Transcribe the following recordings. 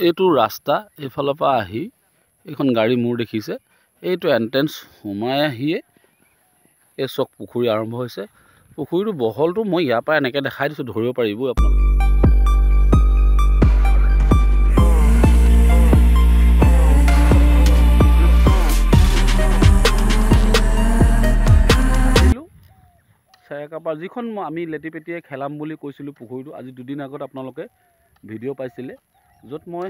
এইটো ৰাস্তা এইফালৰ পৰা আহি এইখন গাড়ী মোৰ দেখিছে এইটো এন্ট্ৰেন্স সোমাই আহিয়ে এই চক পুখুৰী আৰম্ভ হৈছে পুখুৰীটো বহলটো মই ইয়াৰ পৰা এনেকৈ দেখাই দিছোঁ ধৰিব পাৰিব আপোনালোকে চেৰেকাপাৰ যিখন আমি লেটিপেটিয়ে খেলাম বুলি কৈছিলোঁ পুখুৰীটো আজি দুদিন আগত আপোনালোকে ভিডিঅ' পাইছিলে য'ত মই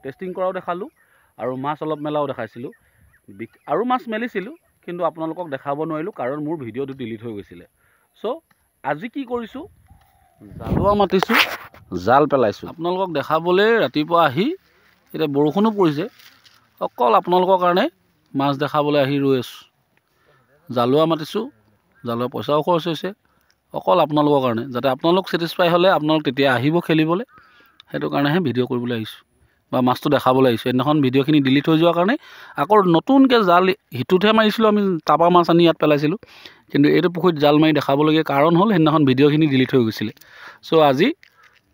টেষ্টিং কৰাও দেখালোঁ আৰু মাছ অলপ মেলাও দেখাইছিলোঁ আৰু মাছ মেলিছিলোঁ কিন্তু আপোনালোকক দেখাব নোৱাৰিলোঁ কাৰণ মোৰ ভিডিঅ'টো ডিলিট হৈ গৈছিলে চ' আজি কি কৰিছোঁ জালুৱা মাতিছোঁ জাল পেলাইছোঁ আপোনালোকক দেখাবলৈ ৰাতিপুৱা আহি এতিয়া বৰষুণো পৰিছে অকল আপোনালোকৰ কাৰণে মাছ দেখাবলৈ আহি ৰৈ আছোঁ জালুৱা মাতিছোঁ জালৰ পইচাও খৰচ হৈছে অকল আপোনালোকৰ কাৰণে যাতে আপোনালোক ছেটিছফাই হ'লে আপোনালোক তেতিয়া আহিব খেলিবলৈ সেইটো কাৰণেহে ভিডিঅ' কৰিবলৈ আহিছোঁ বা মাছটো দেখাবলৈ আহিছোঁ সেইদিনাখন ভিডিঅ'খিনি ডিলিট হৈ যোৱাৰ কাৰণে আকৌ নতুনকৈ জাল সিটোতহে মাৰিছিলোঁ আমি তাপা মাছ আনি ইয়াত পেলাইছিলোঁ কিন্তু এইটো পুখুৰীত জাল মাৰি দেখাবলগীয়া কাৰণ হ'ল সেইদিনাখন ভিডিঅ'খিনি ডিলিট হৈ গৈছিলে চ' আজি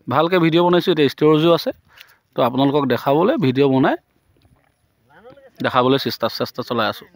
ভালকৈ ভিডিঅ' বনাইছোঁ এতিয়া ষ্ট'ৰেজো আছে তো আপোনালোকক দেখাবলৈ ভিডিঅ' বনাই দেখাবলৈ চেষ্টা চলাই আছোঁ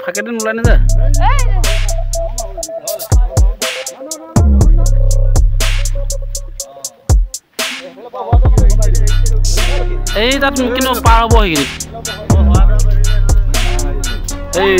ফাঁকে দিন ওলাই নাযায় এই তাত কিন্তু পাৰ হ'ব সেইখিনি এই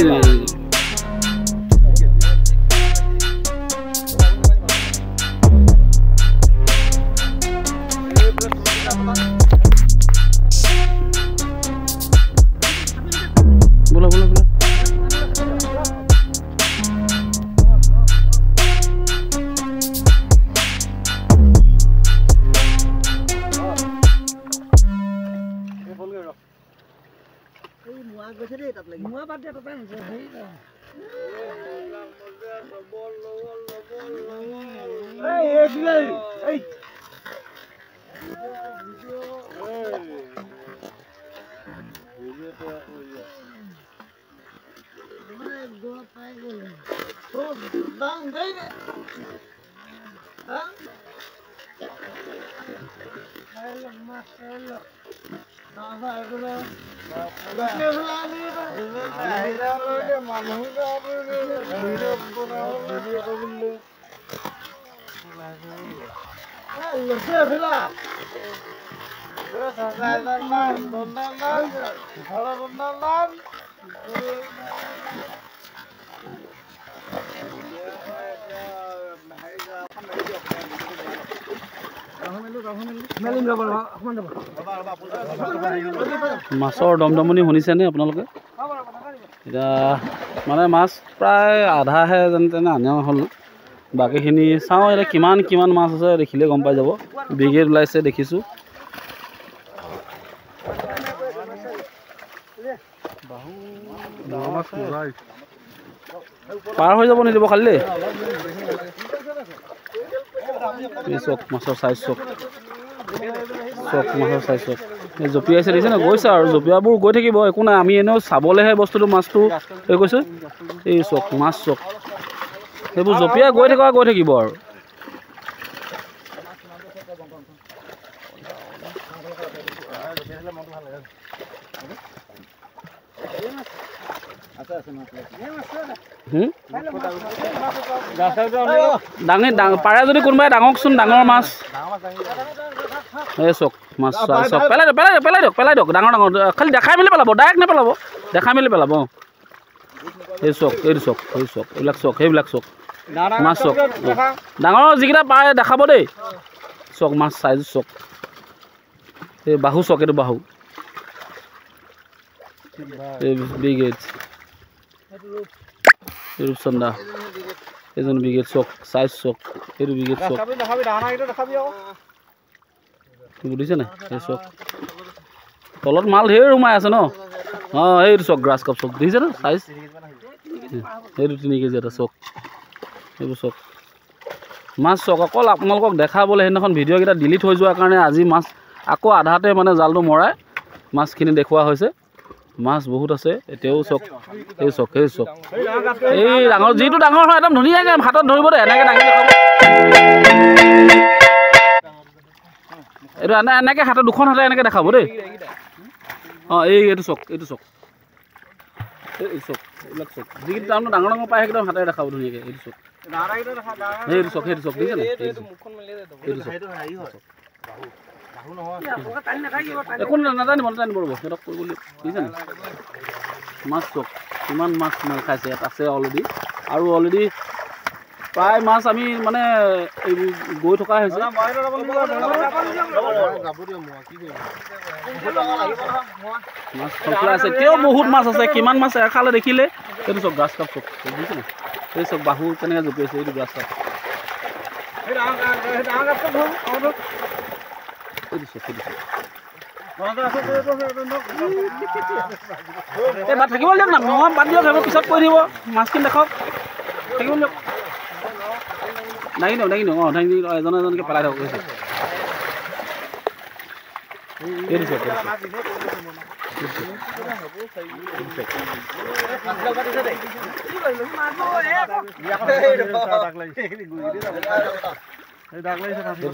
মাছৰ দমদমনি শুনিছেনে আপোনালোকে? এতিয়া মানে মাছ প্ৰায় আধাহে যেন তেনে আনা হ'ল, বাকীখিনি চাওঁ এতিয়া কিমান মাছ আছে দেখিলে গম পাই যাব। ব্ৰিগেড ওলাইছে দেখিছোঁ, পাৰ হৈ যাব নিদিব খালি দেই চক মাছৰ চাইজ চক চক মাছৰ চাইজ চক এই জঁপিয়াইছে দেখিছে ন গৈছে আৰু জঁপিয়াবোৰ গৈ থাকিব একো নাই আমি এনেও চাবলৈহে বস্তুটো মাছটো এই কৈছোঁ এই চক মাছ চক সেইবোৰ জঁপিয়াই গৈ থাকিব আৰু পাৰে যদি কোনোবাই ডাঙৰকচোন ডাঙৰ মাছ এই চক মাছ চক পেলাই দিয়ক ডাঙৰ খালি দেখাই মেলি পেলাব ডাইৰেক্ট নেপেলাব দেখাই মেলি পেলাব এই চক এইটো চক সেই চক সেইবিলাক চক মাছ চক ডাঙৰ যিকেইটা পাৰে দেখাব দেই চক মাছ চাইজ চক এই বাহু চক এইটো বাহু এই বিগেট ৰূপচন্দা এইজন বিগেট চক চাইজ চক এইটো বিগেট চক বুজিছে নাই এই চক তলত মাল ঢেৰ সোমাই আছে ন অঁ এইটো চক গ্ৰাছ কাপ চক দেখিছে ন চাইজ এইটো 3 কেজি এটা চক এইবোৰ চক মাছ চক অকল আপোনালোকক দেখাবলৈ সেইদিনাখন ভিডিঅ'কেইটা ডিলিট হৈ যোৱাৰ কাৰণে আজি মাছ আকৌ আধাতে মানে জালটো মৰাই মাছখিনি দেখুওৱা হৈছে মাছ বহুত আছে এতিয়াও চক এই চক এই চক এই ডাঙৰ যিটো ডাঙৰ হয় একদম ধুনীয়াকৈ হাতত ধৰিব দেই এনেকৈ দাঙি দেখাব এইটো এনেকৈ হাতত দুখন হাতে এনেকৈ দেখাব দেই অঁ এইটো চক এই চক এইবিলাক চক যিকেইটা ডাঙৰ ডাঙৰ পায় সেইকেইটা হাতেৰে দেখাব ধুনীয়াকৈ এইটো চক সেইটো চক দেখিছে নাই একো নাজানিব ৰ'ব সিহঁতক কৰিবলৈ বুজিছে নাই মাছ চক কিমান মাছ খাইছে ইয়াত আছে অলৰেডি আৰু অলৰেডি প্ৰায় মাছ আমি মানে গৈ থকা হৈছে মাছ খোলা আছে এতিয়াও বহুত মাছ আছে কিমান মাছ এখালে দেখিলে সেইটো চক গ্ৰাছ কাপ চক বুজিছে নাই এই চক বাহু কেনেকৈ জঁপিয়াইছে এইটো গ্ৰাছ কাপ থাকিব দিয়ক না মই বাদ দিয়ক সেইবোৰ পিছত কৈ দিব মাছখিনি দেখাওক থাকিব দিয়ক দাঙি দিয়ক অঁ দাঙি এজন এজনকৈ পেলাই থাকক এইটো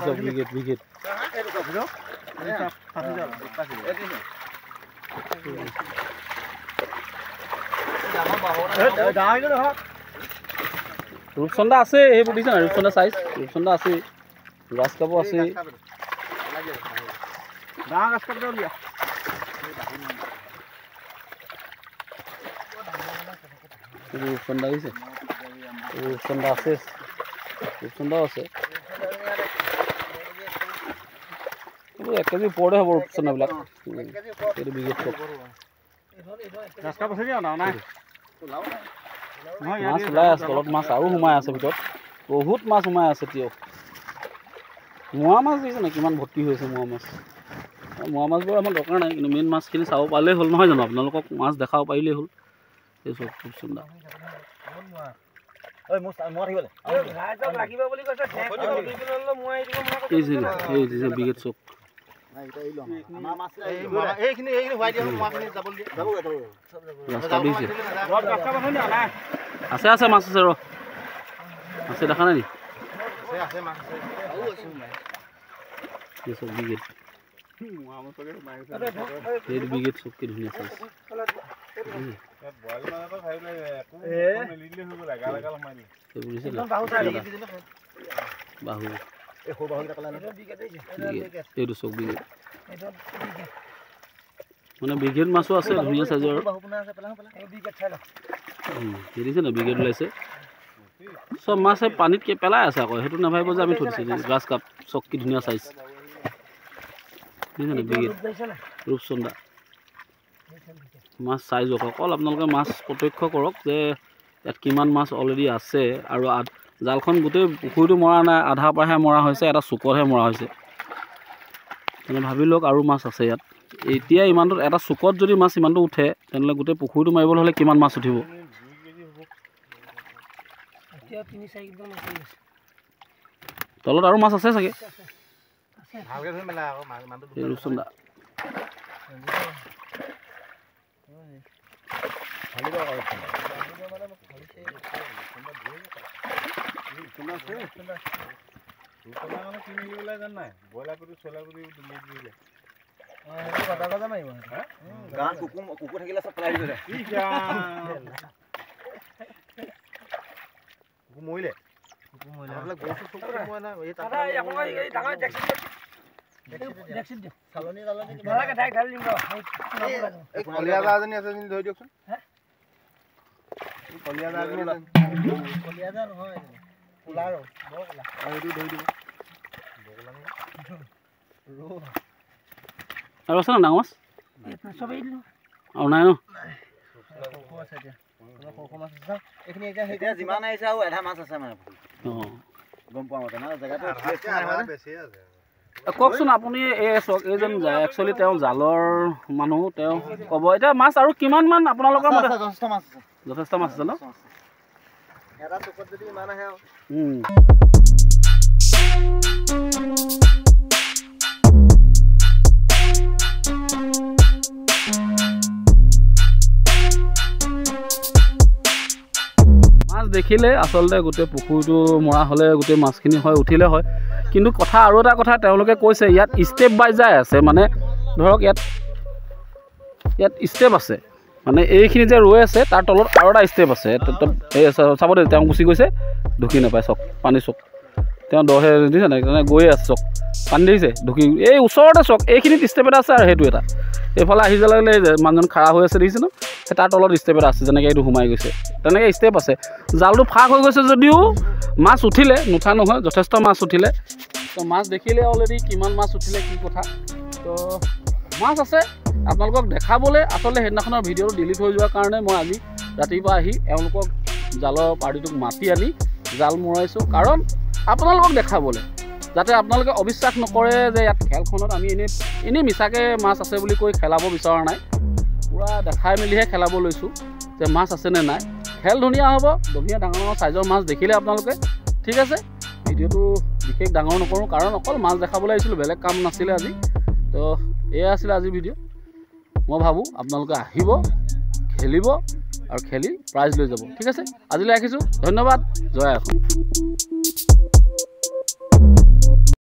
চক বিগেট ৰূপচন্দা আছে সেইবোৰ দিছে নাই ৰূপচন্দা চাইজ ৰূপচন্দা আছে গ্ৰাছ কাপো আছে ৰূপচন্দা দিছে ৰূপচন্দা আছে ৰূপচন্দাও আছে 1 কেজি ওপৰতে হ'ব ৰূপচন্দাবিলাক এইটো বিগেট চক মাছ ওলাই আছে তলত মাছ আৰু সোমাই আছে ভিতৰত বহুত মাছ সোমাই আছে এতিয়াও মোৱা মাছ দেখিছে নাই কিমান ভৰ্তি হৈছে মোৱা মাছবোৰ আমাৰ দৰকাৰ নাই কিন্তু মেইন মাছখিনি চাব পাৰিলেই হ'ল নহয় জানো আপোনালোকক মাছ দেখাব পাৰিলেই হ'ল এই চক ৰূপচন্দা বিগেট চক আছে আছে মাছ আছে ৰ আছে দেখা নাই বিগেট বিগেট চক কি ধুনীয়া চাইজ বাহু এইটো চক বিগেট মানে বিগেট মাছো আছে ধুনীয়া চাইজৰ দেখিছে নাই বিগেট ওলাইছে চব মাছ পানীত পেলাই আছে আকৌ সেইটো নাভাবিব যে আমি থৈছোঁ গ্ৰাছ কাপ চক কি ধুনীয়া চাইজ দেখিছে নাই বিগেট ৰূপচন্দা মাছ চাইজ অকল আপোনালোকে মাছ প্ৰত্যক্ষ কৰক যে ইয়াত কিমান মাছ অলৰেডি আছে আৰু জালখন গোটেই পুখুৰীটো মৰা নাই আধা পাৰহে মৰা হৈছে এটা চুকতহে মৰা হৈছে তেনে ভাবি লওক আৰু মাছ আছে ইয়াত এতিয়া ইমানটো এটা চুকত যদি মাছ ইমানটো উঠে তেনেহ'লে গোটেই পুখুৰীটো মাৰিবলৈ হ'লে কিমান মাছ উঠিব তলত আৰু মাছ আছে চাগে ৰূপচন্দা কুকুৰ থাকিলে চব পেলাই দিলে মৰিলে আৰু আছে ন ডাঙৰ মাছ আৰু নাই ন যিমান আহিছে আৰু এধা মাছ আছে মানে গম পোৱা মতে না জেগাটো কওকচোন আপুনি এই চাওক এইজন একচুৱেলি তেওঁ জালৰ মানুহ তেওঁ ক'ব এতিয়া মাছ আৰু কিমানমান আপোনালোকৰ মতে যথেষ্ট মাছ আছে ন এটা চুকত যদি ইমান আহে আৰু মাছ দেখিলে আচলতে গোটেই পুখুৰীটো মৰা হ'লে গোটেই মাছখিনি হয় উঠিলে হয় কিন্তু কথা আৰু এটা কথা তেওঁলোকে কৈছে ইয়াত ষ্টেপ বাই যাই আছে মানে ধৰক ইয়াত ষ্টেপ আছে মানে এইখিনি যে ৰৈ আছে তাৰ তলত আৰু এটা ষ্টেপ আছে চাব দে তেওঁ গুচি গৈছে ঢুকি নাপায় চক পানী চক তেওঁ দহে দিছে নাই তেনে গৈয়ে আছে চক পানী দেখিছে ঢুকি এই ওচৰতে চক এইখিনিত ষ্টেপ এটা আছে আৰু সেইটো এটা এইফালে আহি যোৱা লাগিলে যে মানুহজন খাৰা হৈ আছে দেখিছে ন সেই তাৰ তলত ষ্টেপ এটা আছে যেনেকৈ এইটো সোমাই গৈছে তেনেকৈ ষ্টেপ আছে জালটো ফাঁক হৈ গৈছে যদিও মাছ উঠিলে নুঠা নহয় যথেষ্ট মাছ উঠিলে তো মাছ দেখিলে অলৰেডি কিমান মাছ উঠিলে কি কথা তো মাছ আছে আপোনালোকক দেখাবলৈ আচলতে সেইদিনাখনৰ ভিডিঅ'টো ডিলিট হৈ যোৱাৰ কাৰণে মই আজি ৰাতিপুৱা আহি এওঁলোকক জালৰ পাৰ্টিটোক মাতি আনি জাল মৰাইছোঁ কাৰণ আপোনালোকক দেখাবলৈ যাতে আপোনালোকে অবিশ্বাস নকৰে যে ইয়াত খেলখনত আমি এনেই মিছাকৈ মাছ আছে বুলি কৈ খেলাব বিচৰা নাই পূৰা দেখাই মেলিহে খেলাব লৈছোঁ যে মাছ আছেনে নাই খেল ধুনীয়া হ'ব ধুনীয়া ডাঙৰ ডাঙৰ চাইজৰ মাছ দেখিলে আপোনালোকে ঠিক আছে ভিডিঅ'টো বিশেষ ডাঙৰ নকৰোঁ কাৰণ অকল মাছ দেখাবলৈ আহিছিলোঁ বেলেগ কাম নাছিলে আজি তো এয়া আছিলে আজিৰ ভিডিঅ' মই ভাবোঁ আপোনালোকে আহিব খেলিব আৰু খেলি প্ৰাইজ লৈ যাব ঠিক আছে আজিলৈ ৰাখিছোঁ ধন্যবাদ জয় আসন